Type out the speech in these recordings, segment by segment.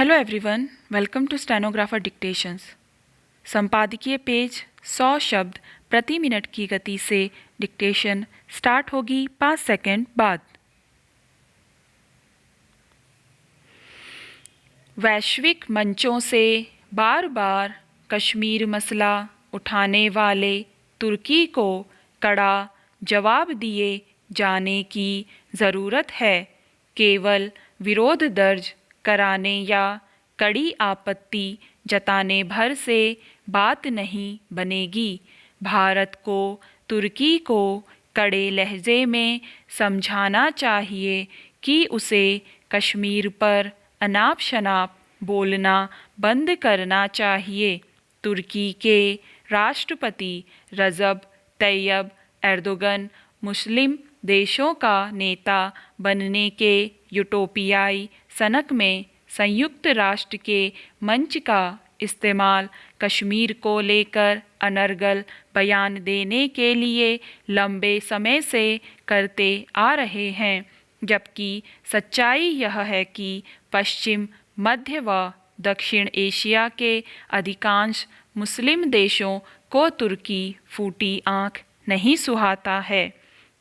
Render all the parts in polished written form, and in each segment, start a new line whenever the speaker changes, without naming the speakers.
Hello everyone, welcome to stenographer dictations. संपादकीय page 100 शब्द प्रति मिनट की गति से डिक्टेशन स्टार्ट होगी 5 सेकंड बाद। वैश्विक मंचों से बार बार कश्मीर मसला उठाने वाले तुर्की को कड़ा जवाब दिए जाने की ज़रूरत है। केवल विरोध दर्ज कराने या कड़ी आपत्ति जताने भर से बात नहीं बनेगी। भारत को तुर्की को कड़े लहजे में समझाना चाहिए कि उसे कश्मीर पर अनाप शनाप बोलना बंद करना चाहिए। तुर्की के राष्ट्रपति रजब तैयब एर्दोगन मुस्लिम देशों का नेता बनने के यूटोपियाई सनक में संयुक्त राष्ट्र के मंच का इस्तेमाल कश्मीर को लेकर अनर्गल बयान देने के लिए लंबे समय से करते आ रहे हैं, जबकि सच्चाई यह है कि पश्चिम, मध्य व दक्षिण एशिया के अधिकांश मुस्लिम देशों को तुर्की फूटी आंख नहीं सुहाता है।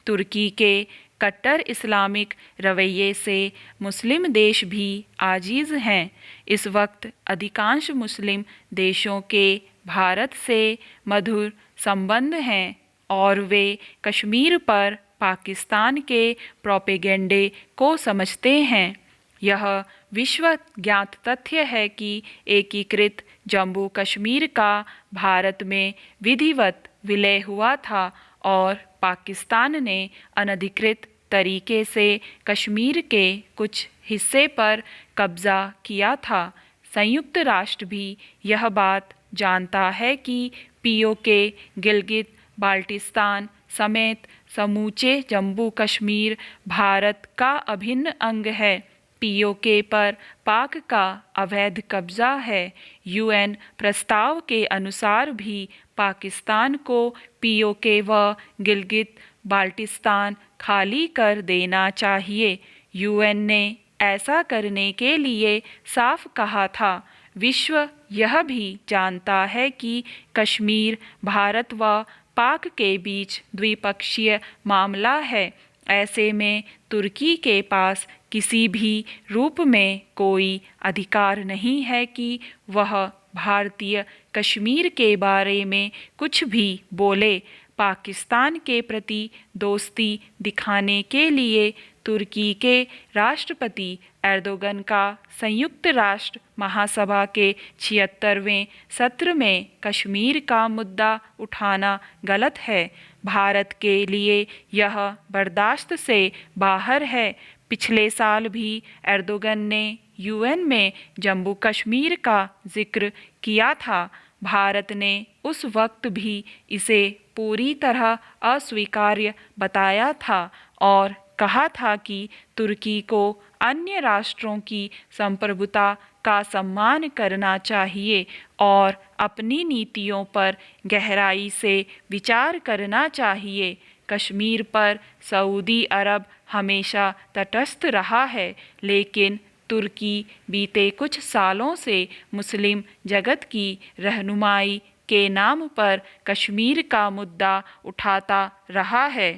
तुर्की के कट्टर इस्लामिक रवैये से मुस्लिम देश भी आजीज़ हैं। इस वक्त अधिकांश मुस्लिम देशों के भारत से मधुर संबंध हैं और वे कश्मीर पर पाकिस्तान के प्रोपेगेंडे को समझते हैं। यह विश्व ज्ञात तथ्य है कि एकीकृत जम्मू कश्मीर का भारत में विधिवत विलय हुआ था और पाकिस्तान ने अनधिकृत तरीके से कश्मीर के कुछ हिस्से पर कब्ज़ा किया था। संयुक्त राष्ट्र भी यह बात जानता है कि पीओके गिलगित बाल्टिस्तान समेत समूचे जम्मू कश्मीर भारत का अभिन्न अंग है। पीओके पर पाक का अवैध कब्जा है। यूएन प्रस्ताव के अनुसार भी पाकिस्तान को पीओके व गिलगित बाल्टिस्तान खाली कर देना चाहिए। यूएन ने ऐसा करने के लिए साफ कहा था। विश्व यह भी जानता है कि कश्मीर भारत व पाक के बीच द्विपक्षीय मामला है। ऐसे में तुर्की के पास किसी भी रूप में कोई अधिकार नहीं है कि वह भारतीय कश्मीर के बारे में कुछ भी बोले। पाकिस्तान के प्रति दोस्ती दिखाने के लिए तुर्की के राष्ट्रपति एर्दोगन का संयुक्त राष्ट्र महासभा के 76वें सत्र में कश्मीर का मुद्दा उठाना गलत है। भारत के लिए यह बर्दाश्त से बाहर है। पिछले साल भी एर्दोगन ने यूएन में जम्मू कश्मीर का जिक्र किया था। भारत ने उस वक्त भी इसे पूरी तरह अस्वीकार्य बताया था और कहा था कि तुर्की को अन्य राष्ट्रों की संप्रभुता का सम्मान करना चाहिए और अपनी नीतियों पर गहराई से विचार करना चाहिए। कश्मीर पर सऊदी अरब हमेशा तटस्थ रहा है, लेकिन तुर्की बीते कुछ सालों से मुस्लिम जगत की रहनुमाई के नाम पर कश्मीर का मुद्दा उठाता रहा है।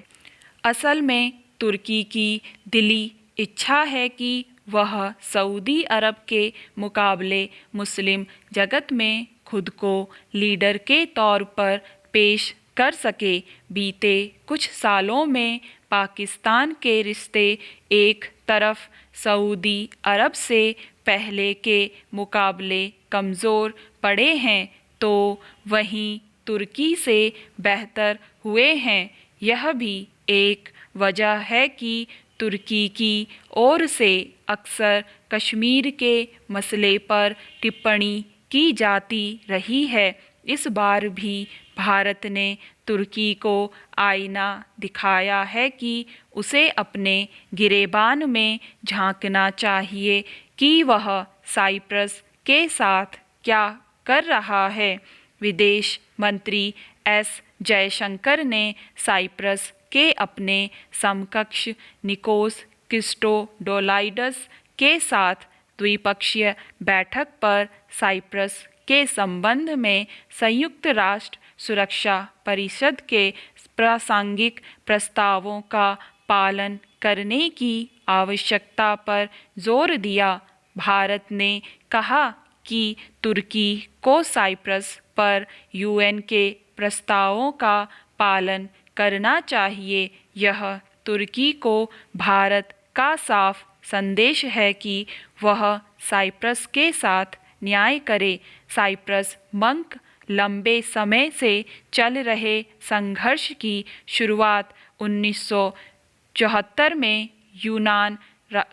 असल में तुर्की की दिली इच्छा है कि वह सऊदी अरब के मुकाबले मुस्लिम जगत में खुद को लीडर के तौर पर पेश कर सके। बीते कुछ सालों में पाकिस्तान के रिश्ते एक तरफ सऊदी अरब से पहले के मुकाबले कमज़ोर पड़े हैं, तो वहीं तुर्की से बेहतर हुए हैं। यह भी एक वजह है कि तुर्की की ओर से अक्सर कश्मीर के मसले पर टिप्पणी की जाती रही है। इस बार भी भारत ने तुर्की को आईना दिखाया है कि उसे अपने गिरेबान में झांकना चाहिए कि वह साइप्रस के साथ क्या कर रहा है। विदेश मंत्री एस जयशंकर ने साइप्रस के अपने समकक्ष निकोस क्रिस्टोडोलाइडस के साथ द्विपक्षीय बैठक पर साइप्रस के संबंध में संयुक्त राष्ट्र सुरक्षा परिषद के प्रासंगिक प्रस्तावों का पालन करने की आवश्यकता पर जोर दिया। भारत ने कहा कि तुर्की को साइप्रस पर यूएन के प्रस्तावों का पालन करना चाहिए। यह तुर्की को भारत का साफ संदेश है कि वह साइप्रस के साथ न्याय करे। साइप्रस मंक लंबे समय से चल रहे संघर्ष की शुरुआत 1974 में यूनान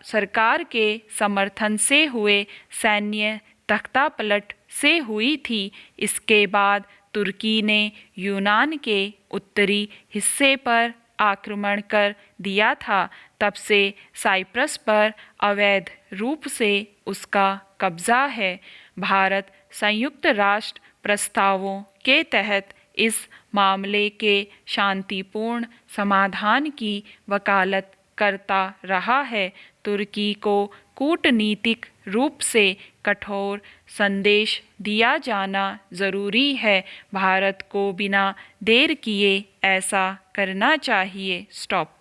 सरकार के समर्थन से हुए सैन्य तख्तापलट से हुई थी। इसके बाद तुर्की ने यूनान के उत्तरी हिस्से पर आक्रमण कर दिया था। तब से साइप्रस पर अवैध रूप से उसका कब्जा है। भारत संयुक्त राष्ट्र प्रस्तावों के तहत इस मामले के शांतिपूर्ण समाधान की वकालत करता रहा है। तुर्की को कूटनीतिक रूप से कठोर संदेश दिया जाना ज़रूरी है। भारत को बिना देर किए ऐसा करना चाहिए। स्टॉप।